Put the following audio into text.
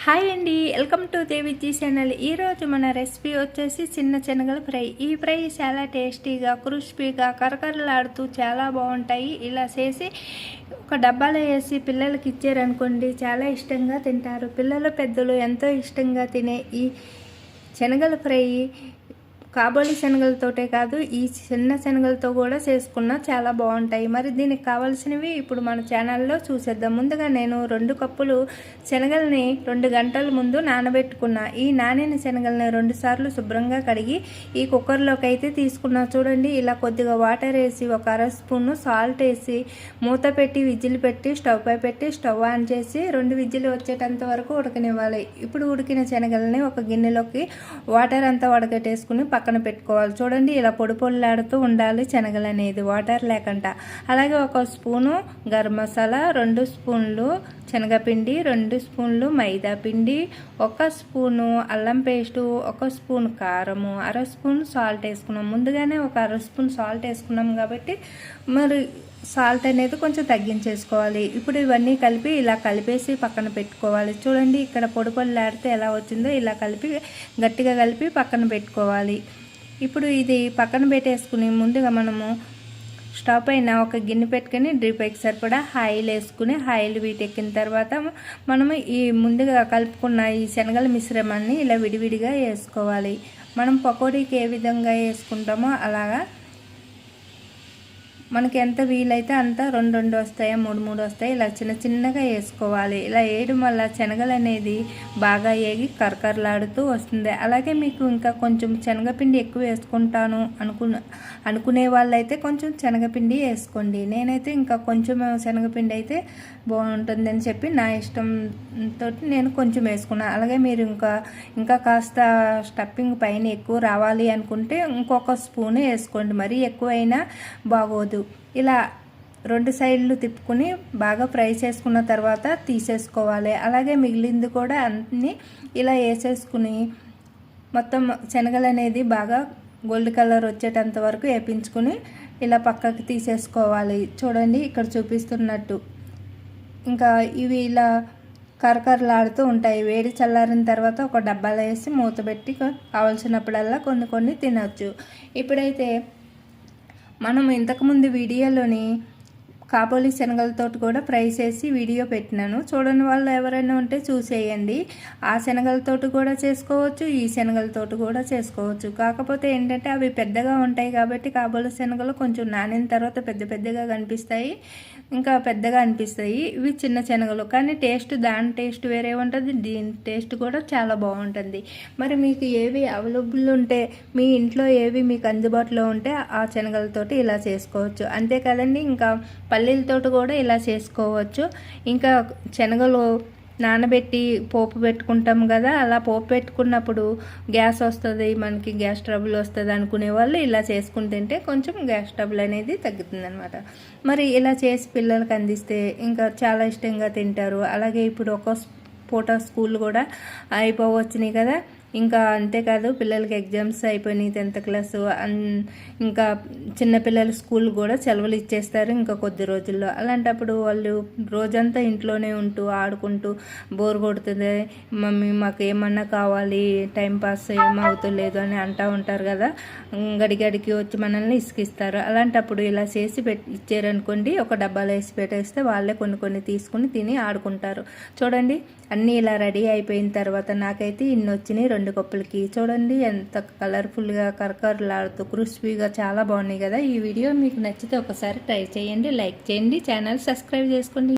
Hi అండి, welcome to Deviji channel. ఈరోజు మన రెసిపీ వచ్చేసి చిన్న శనగల ఫ్రై. ఈ ఫ్రై చాలా టేస్టీగా, క్రిస్పీగా, కరకరలాడుతూ చాలా బాగుంటాయి. ఇలా చేసి ఒక డబ్బాలో వేసి పిల్లలకి ఇచ్చారనుకోండి, చాలా ఇష్టంగా తింటారు. పిల్లలు పెద్దలు ఎంతో ఇష్టంగా తినే ఈ శనగల ఫ్రై కాబోలి శనగలతోటే కాదు, ఈ చిన్న శనగలతో కూడా చేసుకున్నా చాలా బాగుంటాయి. మరి దీనికి కావాల్సినవి ఇప్పుడు మన ఛానల్లో చూసేద్దాం. ముందుగా నేను 2 కప్పులు శనగల్ని 2 గంటల ముందు నానబెట్టుకున్నా. ఈ నానిన శనగల్ని 2 సార్లు శుభ్రంగా కడిగి ఈ కుక్కర్లోకి అయితే తీసుకున్నా. చూడండి, ఇలా కొద్దిగా వాటర్ వేసి 1 అర స్పూను సాల్ట్ వేసి మూత పెట్టి విజిల్ పెట్టి స్టవ్ పై పెట్టి స్టవ్ ఆన్ చేసి 2 విజిల్ వచ్చేటంత వరకు ఉడకనివ్వాలి. ఇప్పుడు ఉడికిన శనగల్ని ఒక గిన్నెలోకి వాటర్ అంతా వడగట్టేసుకుని పక్కన పెట్టుకోవాలి. చూడండి, ఇలా పొడి పొడిలాడుతూ ఉండాలి శనగలు అనేది, వాటర్ లేకుండా. అలాగే 1 స్పూను గరం మసాలా, 2 స్పూన్లు శనగపిండి, 2 స్పూన్లు మైదా పిండి, 1 స్పూను అల్లం పేస్టు, 1 స్పూన్ కారము, అర స్పూన్ సాల్ట్ వేసుకున్నాం. ముందుగానే 1 అర స్పూన్ సాల్ట్ వేసుకున్నాం కాబట్టి మరి సాల్ట్ అనేది కొంచెం తగ్గించేసుకోవాలి. ఇప్పుడు ఇవన్నీ కలిపి ఇలా కలిపేసి పక్కన పెట్టుకోవాలి. చూడండి, ఇక్కడ పొడి పొడిలాడితే ఎలా వచ్చిందో ఇలా కలిపి గట్టిగా కలిపి పక్కన పెట్టుకోవాలి. ఇప్పుడు ఇది పక్కన పెట్టేసుకుని ముందుగా మనము స్టవ్ పైన ఒక గిన్నె పెట్టుకుని డ్రీప్ పైకి సరిపడా ఆయిల్ వేసుకుని ఆయిల్ వీటెక్కిన తర్వాత మనము ఈ ముందుగా కలుపుకున్న ఈ శనగల మిశ్రమాన్ని ఇలా విడివిడిగా వేసుకోవాలి. మనం పకోడీకి ఏ విధంగా వేసుకుంటామో అలాగా మనకి ఎంత వీలైతే అంత 2 వస్తాయా 3 వస్తాయి, ఇలా చిన్నగా వేసుకోవాలి. ఇలా వేయడం వల్ల శనగలు అనేది బాగా ఏగి కరకరలాడుతూ వస్తుంది. అలాగే మీకు ఇంకా కొంచెం శనగపిండి ఎక్కువ వేసుకుంటాను అనుకునే వాళ్ళైతే కొంచెం శనగపిండి వేసుకోండి. నేనైతే ఇంకా కొంచెం శనగపిండి అయితే బాగుంటుందని చెప్పి నా ఇష్టంతో నేను కొంచెం వేసుకున్నాను. అలాగే మీరు ఇంకా కాస్త స్టఫింగ్ పైన ఎక్కువ రావాలి అనుకుంటే ఇంకొక స్పూన్ వేసుకోండి, మరీ ఎక్కువైనా బాగోదు. ఇలా 2 సైడ్లు తిప్పుకుని బాగా ఫ్రై చేసుకున్న తర్వాత తీసేసుకోవాలి. అలాగే మిగిలింది కూడా అన్నీ ఇలా వేసేసుకుని మొత్తం శనగలు అనేది బాగా గోల్డ్ కలర్ వచ్చేటంత వరకు వేపించుకుని ఇలా పక్కకి తీసేసుకోవాలి. చూడండి, ఇక్కడ చూపిస్తున్నట్టు ఇంకా ఇవి ఇలా కరకరలాడుతూ ఉంటాయి. వేడి చల్లారిన తర్వాత ఒక డబ్బాలో వేసి మూత పెట్టి కావాల్సినప్పుడల్లా కొన్ని తినవచ్చు. ఇప్పుడైతే మనం ఇంతకుముందు వీడియోలోని కాబోలి శనగలతో కూడా ఫ్రై చేసి వీడియో పెట్టినాను. చూడని వాళ్ళు ఎవరైనా ఉంటే చూసేయండి. ఆ శనగలతో కూడా చేసుకోవచ్చు, ఈ శనగలతో కూడా చేసుకోవచ్చు. కాకపోతే ఏంటంటే అవి పెద్దగా ఉంటాయి కాబట్టి కాబోలి శనగలు కొంచెం నానిన తర్వాత పెద్దగా కనిపిస్తాయి, ఇంకా పెద్దగా అనిపిస్తాయి. ఇవి చిన్న శనగలు, కానీ దాని టేస్ట్ వేరే ఉంటుంది, దీని టేస్ట్ కూడా చాలా బాగుంటుంది. మరి మీకు ఏవి అవైలబుల్ ఉంటే, మీ ఇంట్లో ఏవి మీకు అందుబాటులో ఉంటే ఆ శనగలతోటి ఇలా చేసుకోవచ్చు. అంతే కదండి, ఇంకా పల్లీలతోటి కూడా ఇలా చేసుకోవచ్చు. ఇంకా శనగలు నానబెట్టి పోపు పెట్టుకుంటాం కదా, అలా పోపు పెట్టుకున్నప్పుడు గ్యాస్ వస్తుంది, మనకి గ్యాస్ ట్రబుల్ వస్తుంది అనుకునే వాళ్ళు ఇలా చేసుకుని తింటే కొంచెం గ్యాస్ ట్రబుల్ అనేది తగ్గుతుంది అనమాట. మరి ఇలా చేసి పిల్లలకి అందిస్తే ఇంకా చాలా ఇష్టంగా తింటారు. అలాగే ఇప్పుడు ఒక పూట స్కూల్ కూడా అయిపోవచ్చినాయి కదా, ఇంకా అంతేకాదు పిల్లలకి ఎగ్జామ్స్ అయిపోయినాయి, 10th క్లాసు. ఇంకా చిన్నపిల్లల స్కూల్ కూడా సెలవులు ఇచ్చేస్తారు ఇంకా కొద్ది రోజుల్లో. అలాంటప్పుడు వాళ్ళు రోజంతా ఇంట్లోనే ఉంటూ ఆడుకుంటూ బోర్ కొడుతుంది, మమ్మీ మాకు ఏమన్నా కావాలి, టైంపాస్ ఏమవుతలేదు అని అంటూ ఉంటారు కదా, గడిగడికి వచ్చి మనల్ని ఇసుకిస్తారు. అలాంటప్పుడు ఇలా చేసి ఇచ్చారనుకోండి, ఒక డబ్బాలో వేసి పెట్టేస్తే వాళ్ళే కొన్ని తీసుకుని తిని ఆడుకుంటారు. చూడండి, అన్నీ ఇలా రెడీ అయిపోయిన తర్వాత నాకైతే ఇన్ని వచ్చినాయి 2 కప్పులకి. చూడండి ఎంత కలర్ఫుల్గా కరకరలాడుతూ క్రిస్పీగా చాలా బాగున్నాయి కదా. ఈ వీడియో మీకు నచ్చితే ఒకసారి ట్రై చేయండి, లైక్ చేయండి, ఛానల్ సబ్స్క్రైబ్ చేసుకోండి.